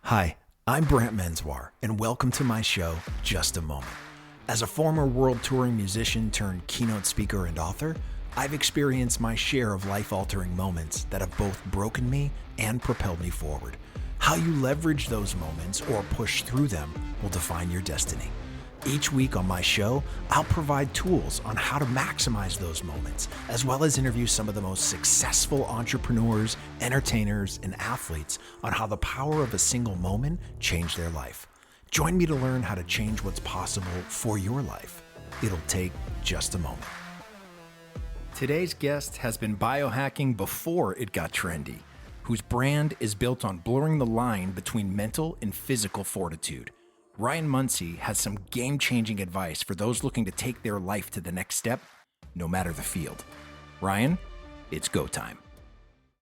Hi, I'm Brant Menswar, and welcome to my show, Just a Moment. As a former world touring musician turned keynote speaker and author, I've experienced my share of life-altering moments that have both broken me and propelled me forward. How you leverage those moments or push through them will define your destiny. Each week on my show, I'll provide tools on how to maximize those moments, as well as interview some of the most successful entrepreneurs, entertainers, and athletes on how the power of a single moment changed their life. Join me to learn how to change what's possible for your life. It'll take just a moment. Today's guest has been biohacking before it got trendy, whose brand is built on blurring the line between mental and physical fortitude. Ryan Munsey has some game-changing advice for those looking to take their life to the next step, no matter the field. Ryan, it's go time.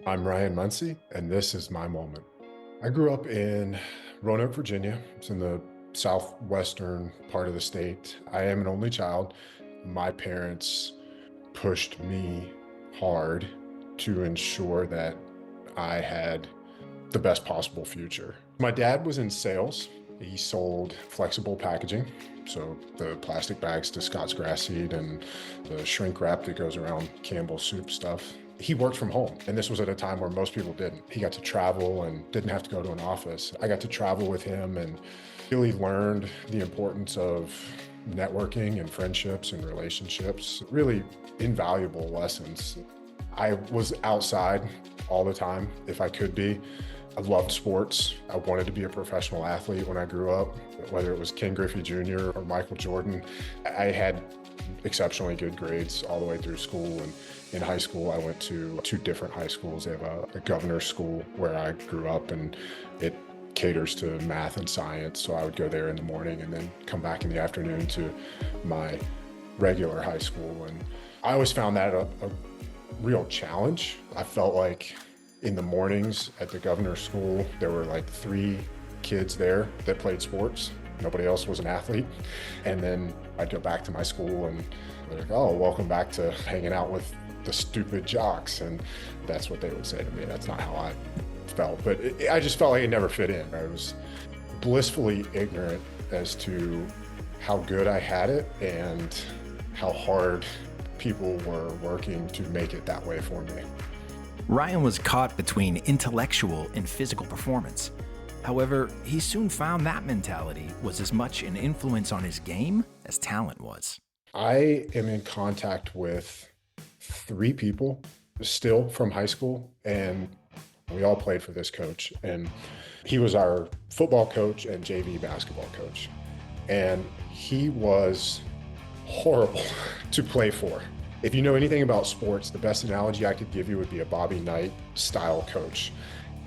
I'm Ryan Munsey, and this is my moment. I grew up in Roanoke, Virginia. It's in the southwestern part of the state. I am an only child. My parents pushed me hard to ensure that I had the best possible future. My dad was in sales. He sold flexible packaging, so the plastic bags to Scott's grass seed and the shrink wrap that goes around Campbell's soup stuff. He worked from home, and this was at a time where most people didn't. He got to travel and didn't have to go to an office. I got to travel with him and really learned the importance of networking and friendships and relationships, really invaluable lessons. I was outside all the time, if I could be. I loved sports. I wanted to be a professional athlete when I grew up, whether it was Ken Griffey Jr. or Michael Jordan. I had exceptionally good grades all the way through school. And in high school, I went to two different high schools. They have a governor's school where I grew up, and it caters to math and science. So I would go there in the morning and then come back in the afternoon to my regular high school. And I always found that a real challenge. I felt like in the mornings at the governor's school, there were like 3 kids there that played sports. Nobody else was an athlete. And then I'd go back to my school and they're like, oh, welcome back to hanging out with the stupid jocks. And that's what they would say to me. That's not how I felt, but I just felt like it never fit in. I was blissfully ignorant as to how good I had it and how hard people were working to make it that way for me. Ryan was caught between intellectual and physical performance. However, he soon found that mentality was as much an influence on his game as talent was. I am in contact with 3 people still from high school, and we all played for this coach. And he was our football coach and JV basketball coach. And he was horrible to play for. If you know anything about sports, the best analogy I could give you would be a Bobby Knight style coach.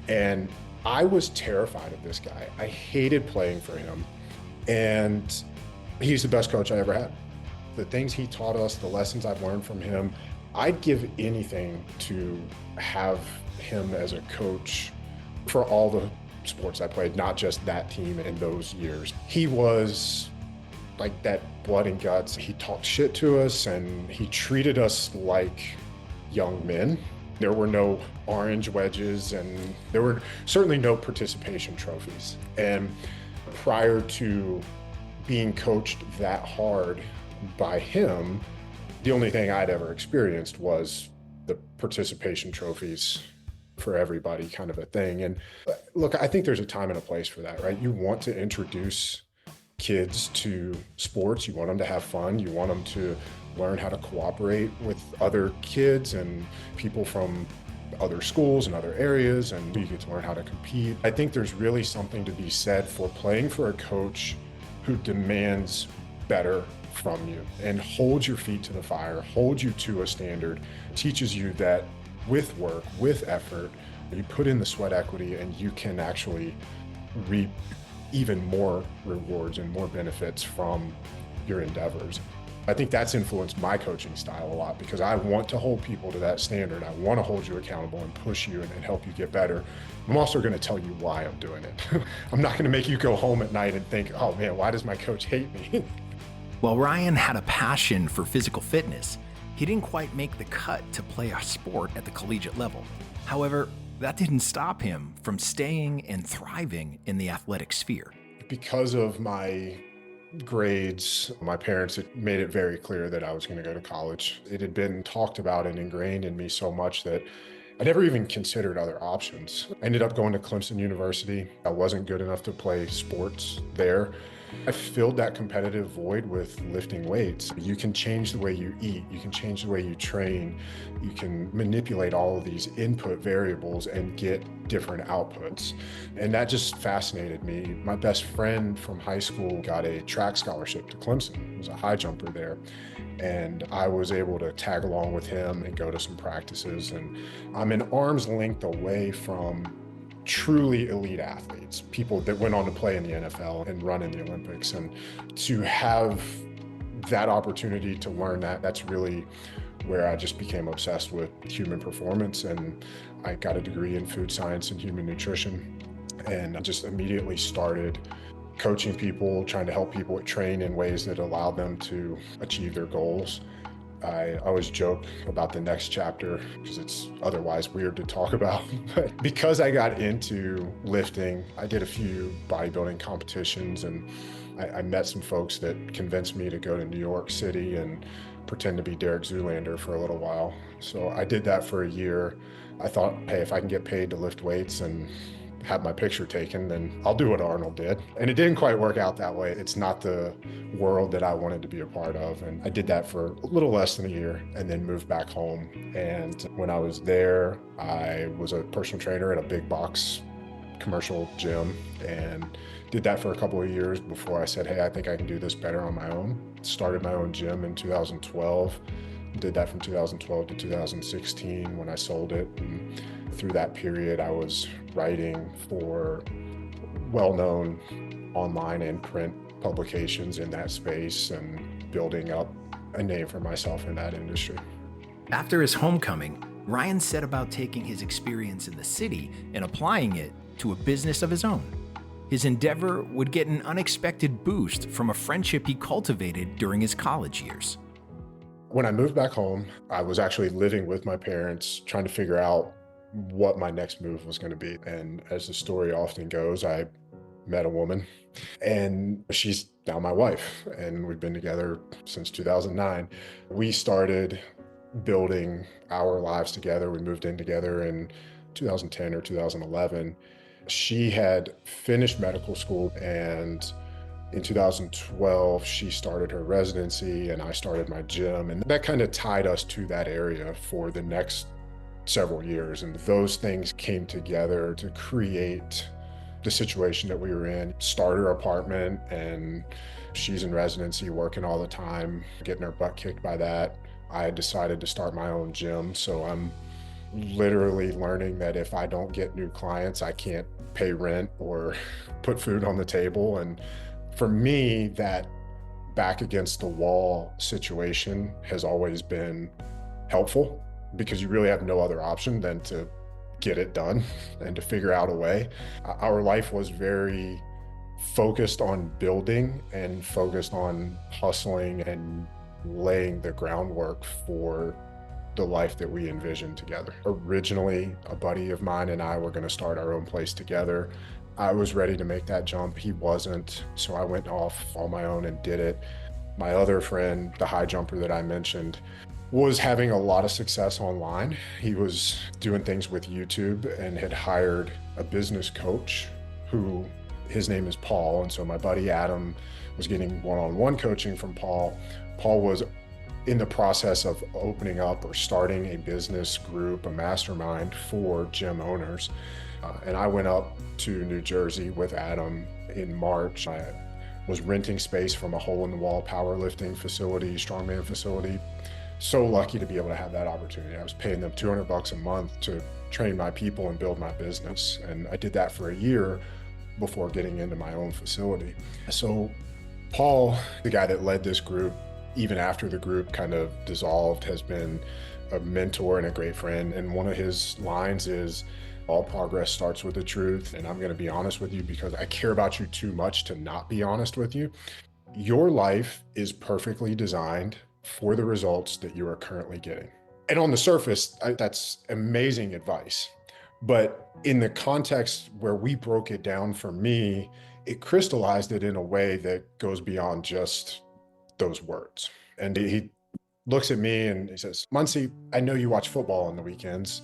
And I was terrified of this guy. I hated playing for him. And he's the best coach I ever had. The things he taught us, the lessons I've learned from him, I'd give anything to have him as a coach for all the sports I played, not just that team in those years. He was like that blood and guts. He talked shit to us and he treated us like young men. There were no orange wedges and there were certainly no participation trophies. And prior to being coached that hard by him, the only thing I'd ever experienced was the participation trophies for everybody kind of a thing. And look, I think there's a time and a place for that, right? You want to introduce kids to sports. You want them to have fun. You want them to learn how to cooperate with other kids and people from other schools and other areas, and you get to learn how to compete. I think there's really something to be said for playing for a coach who demands better from you and holds your feet to the fire, holds you to a standard, teaches you that with work, with effort, you put in the sweat equity and you can actually reap even more rewards and more benefits from your endeavors. I think that's influenced my coaching style a lot because I want to hold people to that standard. I want to hold you accountable and push you and help you get better. I'm also going to tell you why I'm doing it. I'm not going to make you go home at night and think, oh man, why does my coach hate me? While Ryan had a passion for physical fitness, he didn't quite make the cut to play a sport at the collegiate level. However, that didn't stop him from staying and thriving in the athletic sphere. Because of my grades, my parents had made it very clear that I was going to go to college. It had been talked about and ingrained in me so much that I never even considered other options. I ended up going to Clemson University. I wasn't good enough to play sports there. I filled that competitive void with lifting weights. You can change the way you eat, you can change the way you train, you can manipulate all of these input variables and get different outputs. And that just fascinated me. My best friend from high school got a track scholarship to Clemson. He was a high jumper there. And I was able to tag along with him and go to some practices. And I'm an arm's length away from truly elite athletes, people that went on to play in the NFL and run in the Olympics. And to have that opportunity to learn that, that's really where I just became obsessed with human performance. And I got a degree in food science and human nutrition. And I just immediately started coaching people, trying to help people train in ways that allow them to achieve their goals. I always joke about the next chapter because it's otherwise weird to talk about. But because I got into lifting, I did a few bodybuilding competitions, and I met some folks that convinced me to go to New York City and pretend to be Derek Zoolander for a little while. So I did that for a year. I thought, hey, if I can get paid to lift weights and have my picture taken, then I'll do what Arnold did. And it didn't quite work out that way. It's not the world that I wanted to be a part of. And I did that for a little less than a year and then moved back home. And when I was there, I was a personal trainer at a big box commercial gym and did that for a couple of years before I said, hey, I think I can do this better on my own. Started my own gym in 2012. Did that from 2012 to 2016 when I sold it. And through that period, I was writing for well-known online and print publications in that space and building up a name for myself in that industry. After his homecoming, Ryan set about taking his experience in the city and applying it to a business of his own. His endeavor would get an unexpected boost from a friendship he cultivated during his college years. When I moved back home, I was actually living with my parents, trying to figure out what my next move was going to be. And as the story often goes, I met a woman and she's now my wife. And we've been together since 2009. We started building our lives together. We moved in together in 2010 or 2011. She had finished medical school, and in 2012, she started her residency and I started my gym. And that kind of tied us to that area for the next several years. And those things came together to create the situation that we were in. Starter apartment, and she's in residency working all the time, getting her butt kicked by that. I had decided to start my own gym. So I'm literally learning that if I don't get new clients, I can't pay rent or put food on the table. And for me, that back against the wall situation has always been helpful because you really have no other option than to get it done and to figure out a way. Our life was very focused on building and focused on hustling and laying the groundwork for the life that we envisioned together. Originally, a buddy of mine and I were going to start our own place together. I was ready to make that jump. He wasn't. So I went off on my own and did it. My other friend, the high jumper that I mentioned, was having a lot of success online. He was doing things with YouTube and had hired a business coach who, his name is Paul. And so my buddy Adam was getting one-on-one coaching from Paul. Paul was in the process of opening up or starting a business group, a mastermind for gym owners. And I went up to New Jersey with Adam in March. I was renting space from a hole-in-the-wall powerlifting facility, strongman facility. So lucky to be able to have that opportunity. I was paying them $200 a month to train my people and build my business. And I did that for a year before getting into my own facility. So Paul, the guy that led this group, even after the group kind of dissolved, has been a mentor and a great friend. And one of his lines is, all progress starts with the truth. And I'm going to be honest with you because I care about you too much to not be honest with you. Your life is perfectly designed for the results that you are currently getting. And on the surface, that's amazing advice. But in the context where we broke it down for me, it crystallized it in a way that goes beyond just those words. And he looks at me and he says, Munsey, I know you watch football on the weekends.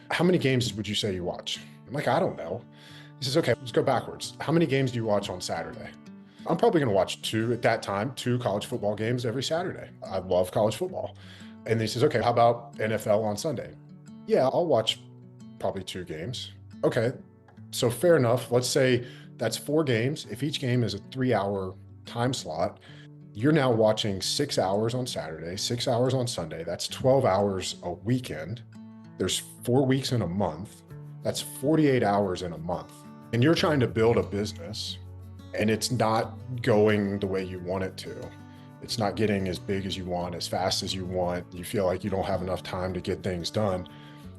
How many games would you say you watch? I'm like, I don't know. He says, okay, let's go backwards. How many games do you watch on Saturday? I'm probably going to watch two college football games every Saturday. I love college football. And then he says, okay, how about NFL on Sunday? Yeah, I'll watch probably 2 games. Okay, so fair enough. Let's say that's 4 games. If each game is a 3-hour time slot, you're now watching 6 hours on Saturday, 6 hours on Sunday. That's 12 hours a weekend. There's 4 weeks in a month. That's 48 hours in a month. And you're trying to build a business and it's not going the way you want it to. It's not getting as big as you want, as fast as you want. You feel like you don't have enough time to get things done.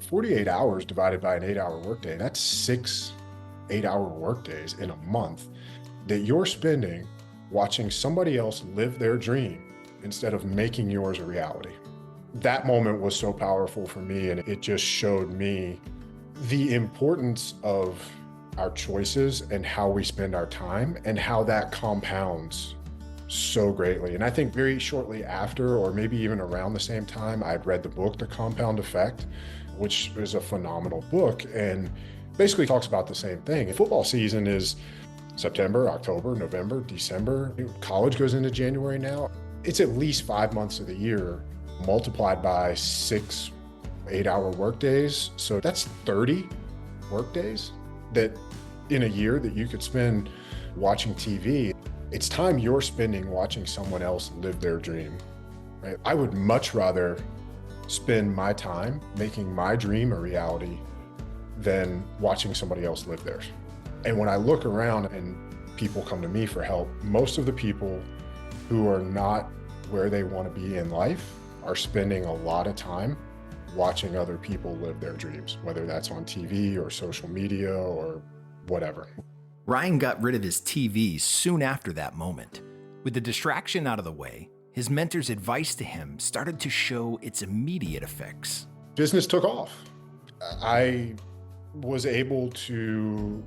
48 hours divided by an 8-hour workday, that's 6 8-hour workdays in a month that you're spending watching somebody else live their dream instead of making yours a reality. That moment was so powerful for me, and it just showed me the importance of our choices and how we spend our time and how that compounds so greatly. And I think very shortly after, or maybe even around the same time, I'd read the book, The Compound Effect, which is a phenomenal book and basically talks about the same thing. Football season is September, October, November, December. College goes into January now. It's at least 5 months of the year multiplied by 6 8-hour workdays. So that's 30 workdays that in a year that you could spend watching TV. It's time you're spending watching someone else live their dream, right? I would much rather spend my time making my dream a reality than watching somebody else live theirs. And when I look around and people come to me for help, most of the people who are not where they want to be in life are spending a lot of time watching other people live their dreams, whether that's on TV or social media or whatever. Ryan got rid of his TV soon after that moment. With the distraction out of the way, his mentor's advice to him started to show its immediate effects. Business took off. I was able to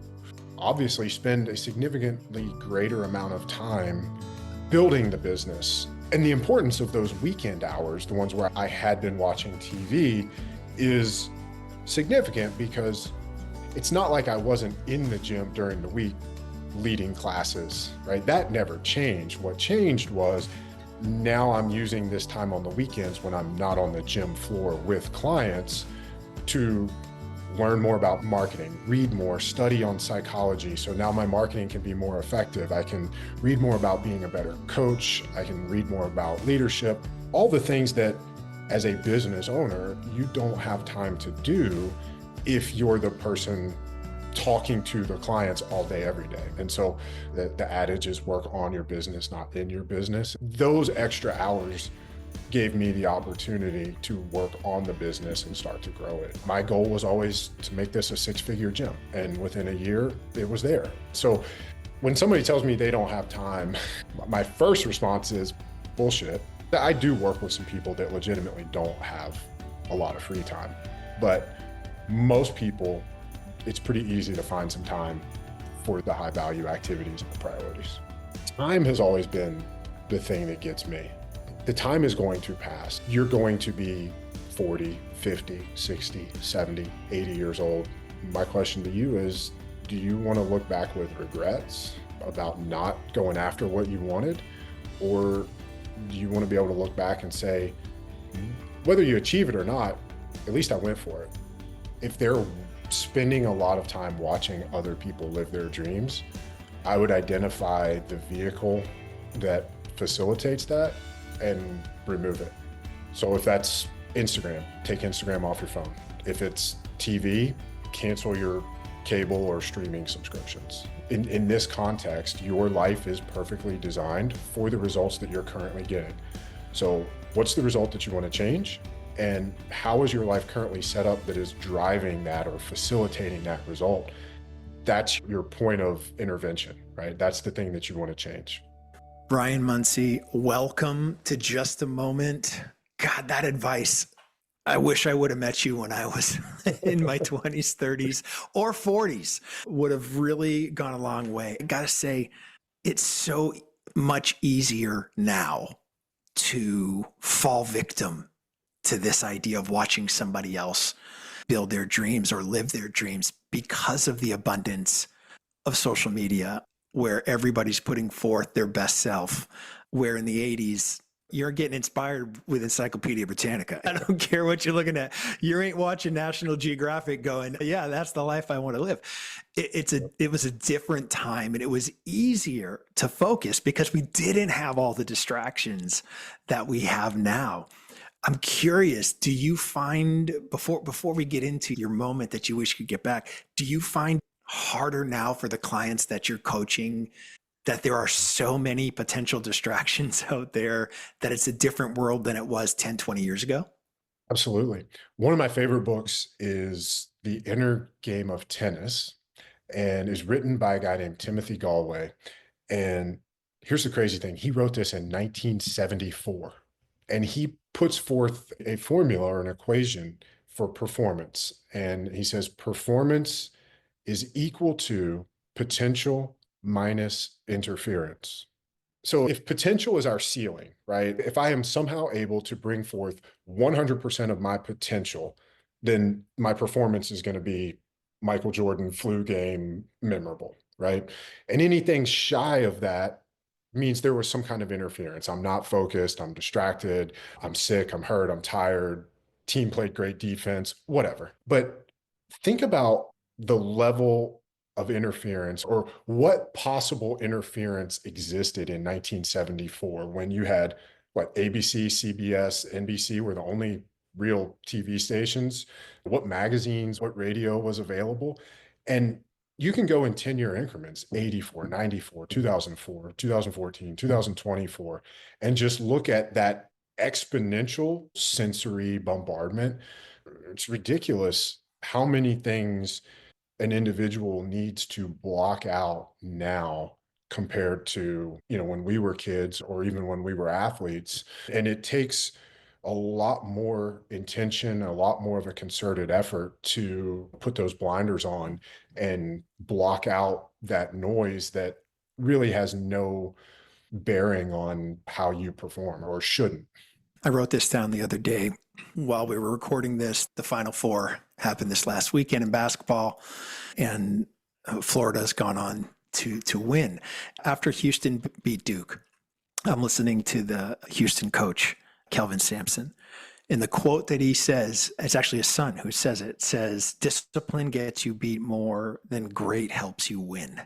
obviously spend a significantly greater amount of time building the business. And the importance of those weekend hours, the ones where I had been watching TV, is significant because it's not like I wasn't in the gym during the week leading classes, right? That never changed. What changed was now I'm using this time on the weekends when I'm not on the gym floor with clients to learn more about marketing, read more, study on psychology. So now my marketing can be more effective. I can read more about being a better coach. I can read more about leadership, all the things that as a business owner, you don't have time to do if you're the person talking to the clients all day, every day. And so the adage is work on your business, not in your business. Those extra hours gave me the opportunity to work on the business and start to grow it. My goal was always to make this a 6-figure gym. And within a year, it was there. So when somebody tells me they don't have time, my first response is bullshit. I do work with some people that legitimately don't have a lot of free time, but most people, it's pretty easy to find some time for the high value activities and the priorities. Time has always been the thing that gets me. The time is going to pass. You're going to be 40, 50, 60, 70, 80 years old. My question to you is, do you want to look back with regrets about not going after what you wanted? Or do you want to be able to look back and say, whether you achieve it or not, at least I went for it. If they're spending a lot of time watching other people live their dreams, I would identify the vehicle that facilitates that and remove it. So if that's Instagram, take Instagram off your phone. If it's TV, cancel your cable or streaming subscriptions. In this context, your life is perfectly designed for the results that you're currently getting. So what's the result that you want to change? And how is your life currently set up that is driving that or facilitating that result? That's your point of intervention, right? That's the thing that you want to change. Brian Munsey, welcome to Just a Moment. God, that advice, I wish I would have met you when I was in my 20s, 30s, or 40s. Would have really gone a long way. I gotta say, it's so much easier now to fall victim to this idea of watching somebody else build their dreams or live their dreams because of the abundance of social media where everybody's putting forth their best self. Where in the 80s, you're getting inspired with Encyclopedia Britannica. I don't care what you're looking at. You ain't watching National Geographic going, yeah, that's the life I want to live. It was a different time, and it was easier to focus because we didn't have all the distractions that we have now. I'm curious, do you find before we get into your moment that you wish you could get back, do you find harder now for the clients that you're coaching that there are so many potential distractions out there that it's a different world than it was 10, 20 years ago? Absolutely. One of my favorite books is The Inner Game of Tennis and is written by a guy named Timothy Galway. And here's the crazy thing. He wrote this in 1974, and he puts forth a formula or an equation for performance. And he says performance is equal to potential minus interference. So if potential is our ceiling, right? If I am somehow able to bring forth 100% of my potential, then my performance is going to be Michael Jordan flu game memorable, right? And anything shy of that means there was some kind of interference. I'm not focused, I'm distracted, I'm sick, I'm hurt, I'm tired, team played great defense, whatever. But think about the level of interference or what possible interference existed in 1974 when you had what ABC, CBS, NBC were the only real TV stations, what magazines, what radio was available. And you can go in 10-year increments, 84, 94, 2004, 2014, 2024, and just look at that exponential sensory bombardment. It's ridiculous how many things an individual needs to block out now compared to, when we were kids or even when we were athletes. And it takes a lot more intention, a lot more of a concerted effort to put those blinders on and block out that noise that really has no bearing on how you perform or shouldn't. I wrote this down the other day while we were recording this. The Final Four happened this last weekend in basketball, and Florida's gone on to win. After Houston beat Duke, I'm listening to the Houston coach, Kelvin Sampson. And the quote that he says, it's actually his son who says it, says, discipline gets you beat more than great helps you win.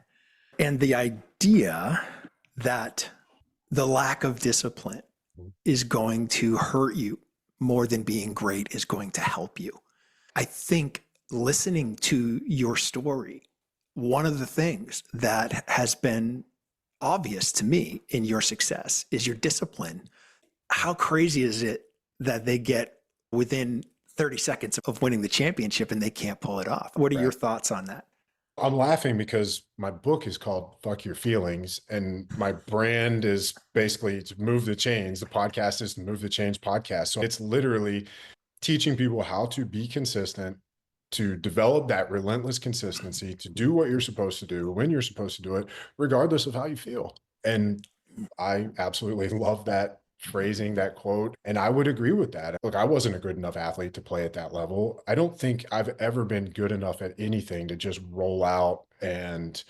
And the idea that the lack of discipline is going to hurt you more than being great is going to help you. I think listening to your story, one of the things that has been obvious to me in your success is your discipline. How crazy is it that they get within 30 seconds of winning the championship and they can't pull it off? What are your thoughts on that? I'm laughing because my book is called Fuck Your Feelings, and my brand is basically to move the chains. The podcast is Move the Chains podcast. So it's literally teaching people how to be consistent, to develop that relentless consistency, to do what you're supposed to do, when you're supposed to do it, regardless of how you feel. And I absolutely love that phrasing, that quote. And I would agree with that. Look, I wasn't a good enough athlete to play at that level. I don't think I've ever been good enough at anything to just roll out and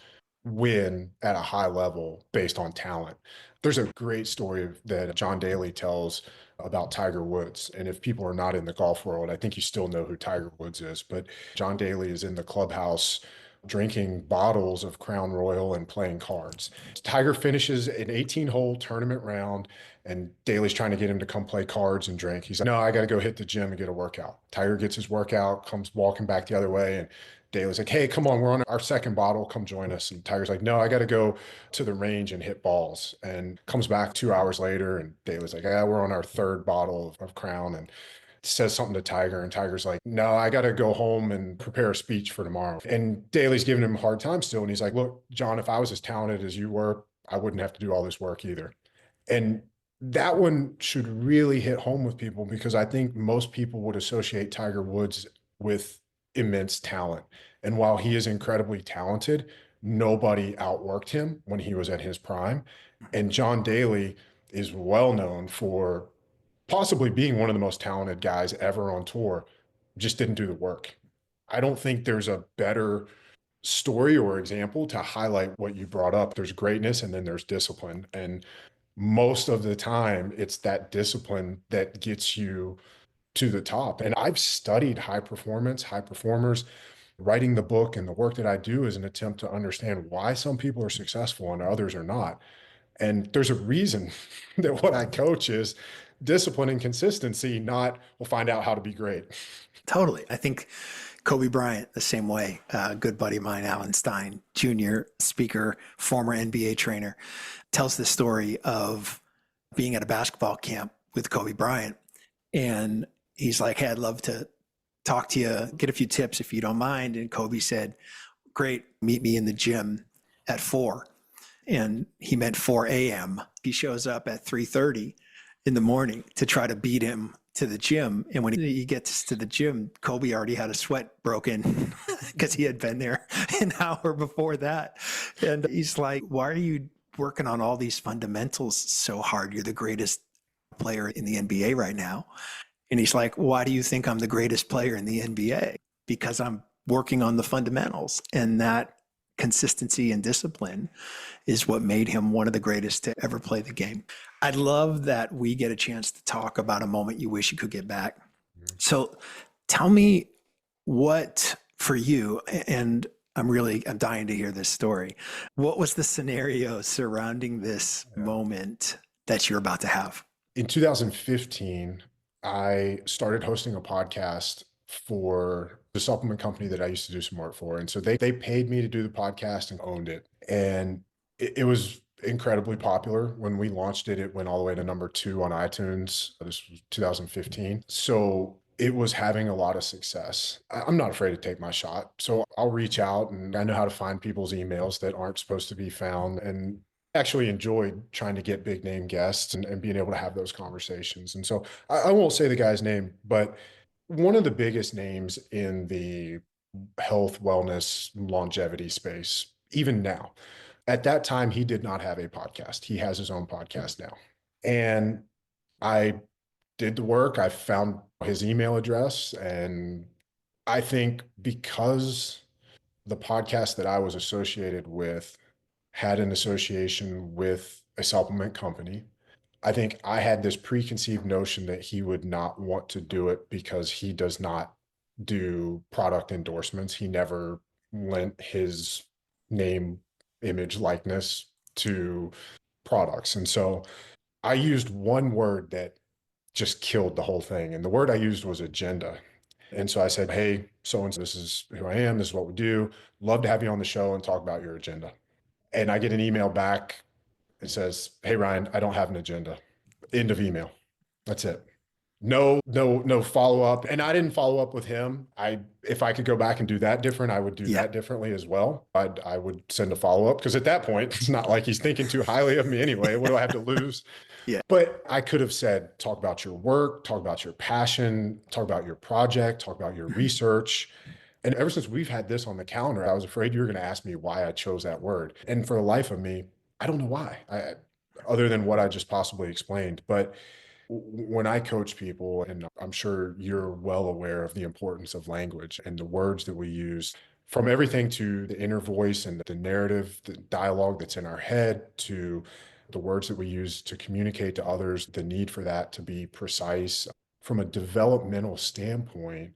win at a high level based on talent. There's a great story that John Daly tells about Tiger Woods. And if people are not in the golf world, I think you still know who Tiger Woods is. But John Daly is in the clubhouse drinking bottles of Crown Royal and playing cards. Tiger finishes an 18-hole tournament round, and Daly's trying to get him to come play cards and drink. He's like, no, I got to go hit the gym and get a workout. Tiger gets his workout, comes walking back the other way, and Daly's like, hey, come on, we're on our second bottle. Come join us. And Tiger's like, no, I got to go to the range and hit balls. And comes back 2 hours later, and Daly's like, yeah, we're on our third bottle of Crown. And says something to Tiger, and Tiger's like, no, I got to go home and prepare a speech for tomorrow. And Daly's giving him a hard time still. And he's like, look, John, if I was as talented as you were, I wouldn't have to do all this work either. And That one should really hit home with people because I think most people would associate Tiger Woods with immense talent. And while he is incredibly talented, nobody outworked him when he was at his prime. And John Daly is well known for possibly being one of the most talented guys ever on tour, just didn't do the work. I don't think there's a better story or example to highlight what you brought up. There's greatness and then there's discipline. And most of the time, it's that discipline that gets you to the top. And I've studied high performance, high performers. Writing the book and the work that I do is an attempt to understand why some people are successful and others are not. And there's a reason that what I coach is discipline and consistency, not we'll find out how to be great. Totally. I think Kobe Bryant, the same way. A good buddy of mine, Alan Stein, junior speaker, former NBA trainer, tells the story of being at a basketball camp with Kobe Bryant. And he's like, hey, I'd love to talk to you, get a few tips if you don't mind. And Kobe said, great, meet me in the gym at 4. And he meant 4 a.m. He shows up at 3:30 in the morning to try to beat him to the gym. And when he gets to the gym, Kobe already had a sweat broken because he had been there an hour before that. And he's like, why are you working on all these fundamentals so hard? You're the greatest player in the NBA right now. And he's like, why do you think I'm the greatest player in the NBA? Because I'm working on the fundamentals. And that consistency and discipline is what made him one of the greatest to ever play the game. I'd love that we get a chance to talk about a moment you wish you could get back. So tell me what for you, and I'm dying to hear this story. What was the scenario surrounding this moment that you're about to have? In 2015, I started hosting a podcast for the supplement company that I used to do some work for. And so they paid me to do the podcast and owned it. And it was incredibly popular. When we launched it, it went all the way to number 2 on iTunes. This was 2015. So it was having a lot of success. I'm not afraid to take my shot. So I'll reach out, and I know how to find people's emails that aren't supposed to be found. And actually enjoyed trying to get big name guests and being able to have those conversations. And so I won't say the guy's name, but one of the biggest names in the health, wellness, longevity space, even now. At that time, he did not have a podcast. He has his own podcast now. And I did the work. I found his email address. And I think because the podcast that I was associated with had an association with a supplement company, I think I had this preconceived notion that he would not want to do it because he does not do product endorsements. He never lent his name, image, likeness to products. And so I used one word that just killed the whole thing. And the word I used was agenda. And so I said, hey, so and so, this is who I am. This is what we do. Love to have you on the show and talk about your agenda. And I get an email back. It says, hey, Ryan, I don't have an agenda. End of email. That's it. No follow up. And I didn't follow up with him. If I could go back and do that different, I would do that differently as well. I would send a follow up because at that point, it's not like he's thinking too highly of me anyway. What do I have to lose? Yeah. But I could have said, talk about your work, talk about your passion, talk about your project, talk about your research. And ever since we've had this on the calendar, I was afraid you were going to ask me why I chose that word. And for the life of me, I don't know why, other than what I just possibly explained. But when I coach people, and I'm sure you're well aware of the importance of language and the words that we use, from everything to the inner voice and the narrative, the dialogue that's in our head, to the words that we use to communicate to others, the need for that to be precise. From a developmental standpoint,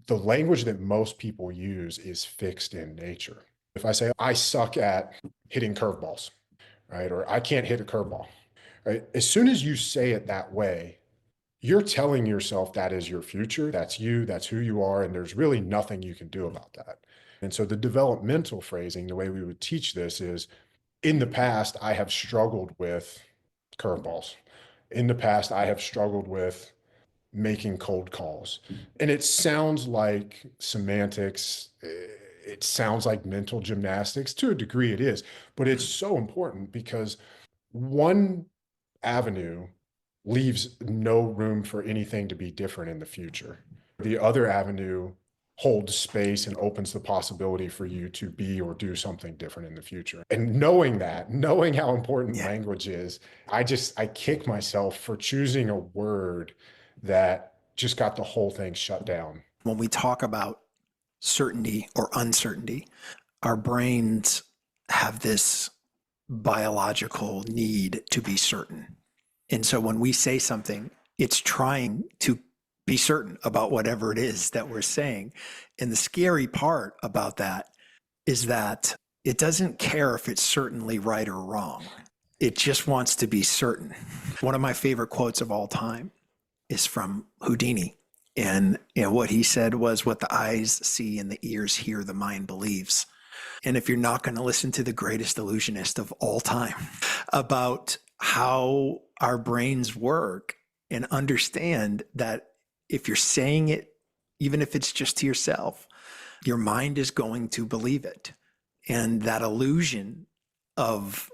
the language that most people use is fixed in nature. If I say, I suck at hitting curveballs, right? Or I can't hit a curveball, right? As soon as you say it that way, you're telling yourself that is your future. That's you, that's who you are. And there's really nothing you can do about that. And so the developmental phrasing, the way we would teach this is, in the past, I have struggled with curveballs. In the past, I have struggled with making cold calls. And it sounds like semantics. It sounds like mental gymnastics. To a degree, it is. But it's so important because one avenue leaves no room for anything to be different in the future. The other avenue holds space and opens the possibility for you to be or do something different in the future. And knowing that, knowing how important Yeah. language is, I kick myself for choosing a word that just got the whole thing shut down. When we talk about certainty or uncertainty, our brains have this biological need to be certain. And so when we say something, it's trying to be certain about whatever it is that we're saying. And the scary part about that is that it doesn't care if it's certainly right or wrong. It just wants to be certain. One of my favorite quotes of all time is from Houdini. And what he said was, what the eyes see and the ears hear, the mind believes. And if you're not going to listen to the greatest illusionist of all time about how our brains work and understand that if you're saying it, even if it's just to yourself, your mind is going to believe it. And that illusion of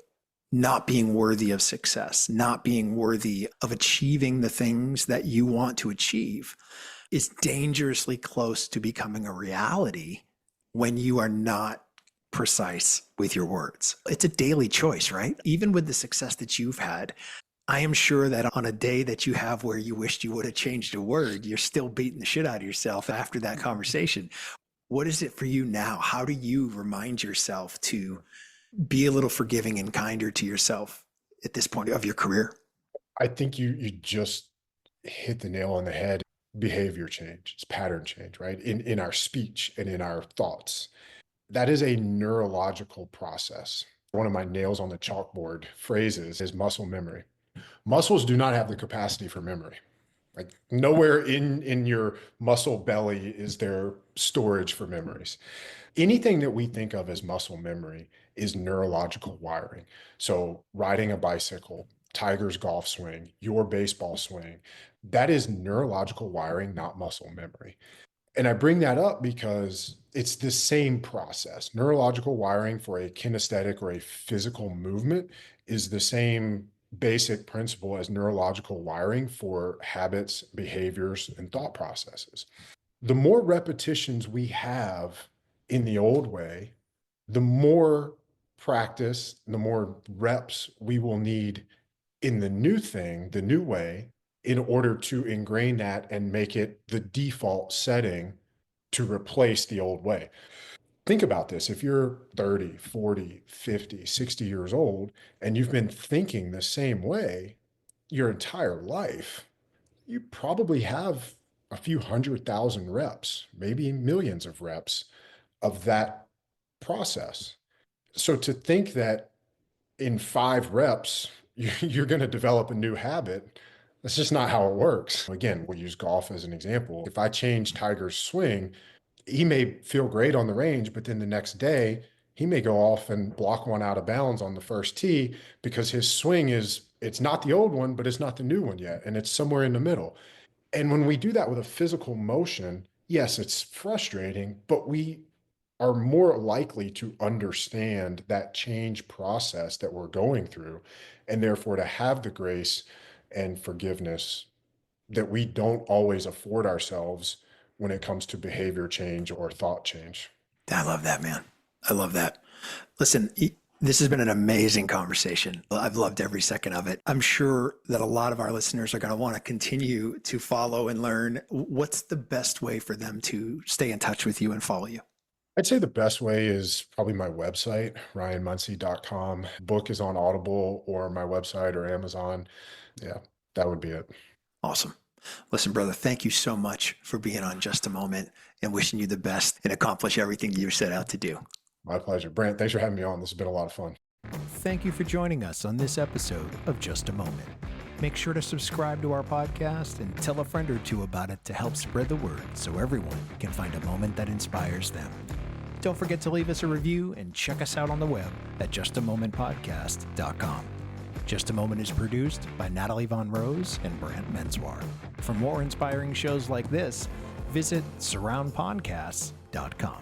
not being worthy of success, not being worthy of achieving the things that you want to achieve is dangerously close to becoming a reality when you are not precise with your words. It's a daily choice, right? Even with the success that you've had, I am sure that on a day that you have where you wished you would have changed a word, you're still beating the shit out of yourself after that conversation. What is it for you now? How do you remind yourself to be a little forgiving and kinder to yourself at this point of your career? I think you just hit the nail on the head. Behavior change, it's pattern change, right? In our speech and in our thoughts. That is a neurological process. One of my nails on the chalkboard phrases is muscle memory. Muscles do not have the capacity for memory. Like nowhere in your muscle belly is there storage for memories. Anything that we think of as muscle memory is neurological wiring. So riding a bicycle, Tiger's golf swing, your baseball swing, that is neurological wiring, not muscle memory. And I bring that up because it's the same process. Neurological wiring for a kinesthetic or a physical movement is the same basic principle as neurological wiring for habits, behaviors, and thought processes. The more repetitions we have in the old way, the more practice, the more reps we will need in the new thing, the new way, in order to ingrain that and make it the default setting to replace the old way. Think about this. If you're 30, 40, 50, 60 years old, and you've been thinking the same way your entire life, you probably have a few 100,000 reps, maybe millions of reps of that process. So to think that in 5 reps, you're going to develop a new habit, that's just not how it works. Again, we'll use golf as an example. If I change Tiger's swing, he may feel great on the range, but then the next day he may go off and block one out of bounds on the first tee because his swing it's not the old one, but it's not the new one yet. And it's somewhere in the middle. And when we do that with a physical motion, yes, it's frustrating, but we are more likely to understand that change process that we're going through, and therefore to have the grace and forgiveness that we don't always afford ourselves when it comes to behavior change or thought change. I love that, man. I love that. Listen, this has been an amazing conversation. I've loved every second of it. I'm sure that a lot of our listeners are going to want to continue to follow and learn. What's the best way for them to stay in touch with you and follow you? I'd say the best way is probably my website, ryanmunsey.com. Book is on Audible or my website or Amazon. Yeah, that would be it. Awesome. Listen, brother, thank you so much for being on Just a Moment, and wishing you the best and accomplish everything you set out to do. My pleasure. Brant, thanks for having me on. This has been a lot of fun. Thank you for joining us on this episode of Just a Moment. Make sure to subscribe to our podcast and tell a friend or two about it to help spread the word so everyone can find a moment that inspires them. Don't forget to leave us a review and check us out on the web at justamomentpodcast.com. Just a Moment is produced by Natalie Von Rose and Brant Menswar. For more inspiring shows like this, visit surroundpodcasts.com.